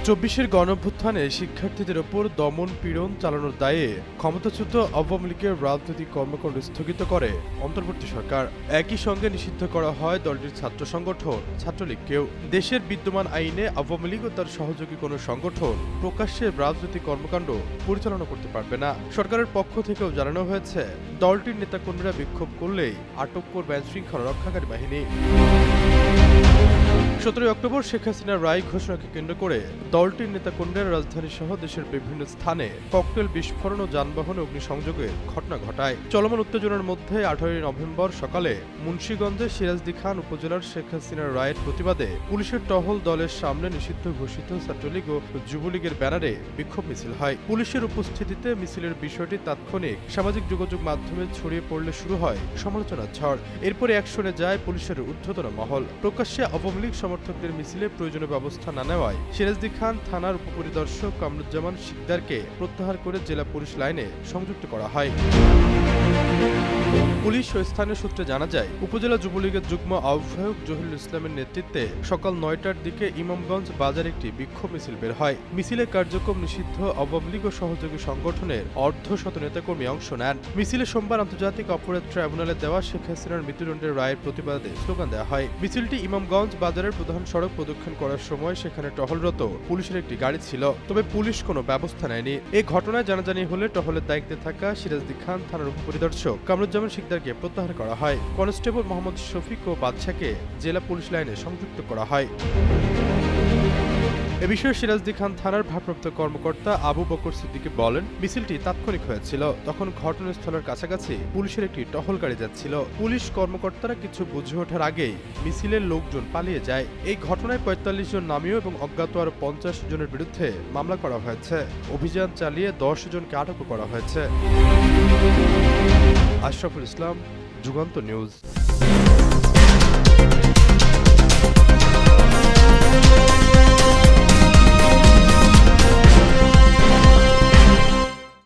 ২৪-এর গণঅভ্যুত্থানে শিক্ষার্থীদের ওপর দমন পীড়ন চালানোর দায়ে ক্ষমতাচ্যুত আওয়ামী লীগের রাজনৈতিক কর্মকাণ্ড স্থগিত করে অন্তর্বর্তী সরকার। একই সঙ্গে নিষিদ্ধ করা হয় দলটির ছাত্র সংগঠন ছাত্রলীগকেও। দেশের বিদ্যমান আইনে আওয়ামী লীগ ও তার সহযোগী কোনো সংগঠন প্রকাশ্যে রাজনৈতিক কর্মকাণ্ড পরিচালনা করতে পারবে না। সরকারের পক্ষ থেকেও জানানো হয়েছে, দলটির নেতাকর্মীরা বিক্ষোভ করলেই আটক করবে আইনশৃঙ্খলা রক্ষাকারী বাহিনী। ১৭ অক্টোবর শেখ হাসিনার রায় ঘোষণাকে কেন্দ্র করে দলটির নেতাকর্মীরা রাজধানী সহ দেশের বিভিন্ন স্থানে ককটেল বিস্ফোরণ ও যানবাহনে অগ্নিসংযোগের ঘটনা ঘটায়। চলমান উত্তেজনার মধ্যে ১৮ নভেম্বর সকালে মুন্সিগঞ্জের সিরাজদি খান উপজেলার শেখ হাসিনার রায়ের প্রতিবাদে পুলিশের টহল দলের সামনে নিষিদ্ধ ঘোষিত ছাত্রলীগ ও যুবলীগের ব্যানারে বিক্ষোভ মিছিল হয়। পুলিশের উপস্থিতিতে মিছিলের বিষয়টি তাৎক্ষণিক সামাজিক যোগাযোগ মাধ্যমে ছড়িয়ে পড়লে শুরু হয় সমালোচনার ঝড়। এরপরে অ্যাকশনে যায় পুলিশের ঊর্ধ্বতন মহল। প্রকাশ্যে আওয়ামী লীগ সমর্থকদের মিছিলে প্রয়োজনীয় ব্যবস্থা না নেওয়ায় সিরাজদি খান থানার উপপরিদর্শক কামরুজ্জামান শিকদারকে প্রত্যাহার করে জেলা পুলিশ লাইনে সংযুক্ত করা হয়। পুলিশ ও স্থানীয় সূত্রে জানা যায়, উপজেলা যুবলীগের যুগ্ম আহ্বায়ক জহিরুল ইসলামের নেতৃত্বে সকাল ৯টার দিকে ইমামগঞ্জ বাজার একটি বিক্ষোভ মিছিল বের হয়। মিছিলে কার্যক্রম নিষিদ্ধ আওয়ামী লীগ ও সহযোগী সংগঠনের অর্ধশত নেতাকর্মী অংশ নেন। মিছিলে সোমবার আন্তর্জাতিক অপরাধ ট্রাইব্যুনালে দেওয়া শেখ হাসিনার মৃত্যুদণ্ডের রায়ের প্রতিবাদে স্লোগান দেওয়া হয়। মিছিলটি ইমামগঞ্জ বাজারের প্রধান সড়ক প্রদক্ষিণ করার সময় সেখানে টহলরত পুলিশের একটি গাড়ি ছিল, তবে পুলিশ কোনো ব্যবস্থা নেয়নি। এই ঘটনায় জানাজানি হলে টহলের দায়িত্বে থাকা সিরাজদি খান থানার উপপরিদর্শক কামরুজ্জামান শিকদারকে প্রত্যাহার করা হয়। কনস্টেবল মোহাম্মদ শফিক ও বাদশাকে জেলা পুলিশ লাইনে সংযুক্ত করা হয়। এ বিষয়ে সিরাজদি খান থানার ভারপ্রাপ্ত কর্মকর্তা আবু বকর সিদ্দিকী বলেন, মিছিলটি তাৎক্ষণিক হয়েছিল। তখন ঘটনাস্থলের কাছাকাছি পুলিশের একটি টহল গাড়ি যাচ্ছিল। পুলিশ কর্মকর্তারা কিছু বুঝে ওঠার আগেই মিছিলের লোকজন পালিয়ে যায়। এই ঘটনায় ৪৫ জন নামীয় এবং অজ্ঞাত আরো ৫০ জনের বিরুদ্ধে মামলা করা হয়েছে। অভিযান চালিয়ে ১০ জনকে আটক করা হয়েছে। আশরাফুল ইসলাম, যুগান্ত নিউজ।